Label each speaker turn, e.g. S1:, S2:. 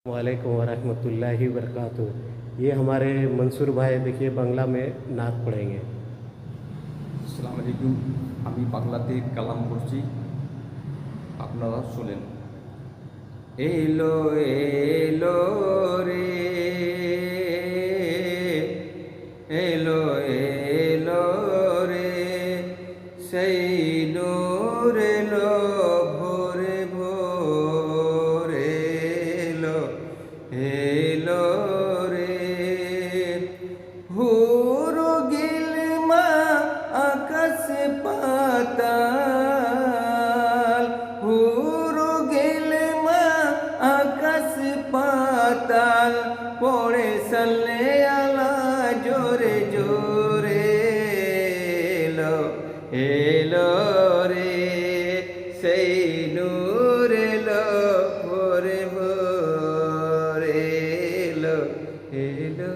S1: वालेकुम वरहमतुल्लाहि वबरकातुहू। ये हमारे मंसूर भाई देखिए बांग्ला में नात पढ़ेंगे।
S2: আসসালামু আলাইকুম। আমি বাংলাতে কালাম পড়ছি, আপনারা শোনেন। এলো এলো রে, এলো এলো রে, সেই নূর এলো ভোরে ভোরে, এলো এলো রে। হুরু গিলমা আকাশ পাতাল, হুরু গিলমা আকাশ পাতাল, পড়ে সাল্লে আলা জোরে জোরে, এলো এলো রে, সেই নূর এলো ভোরে ভোরে, এলো এলো।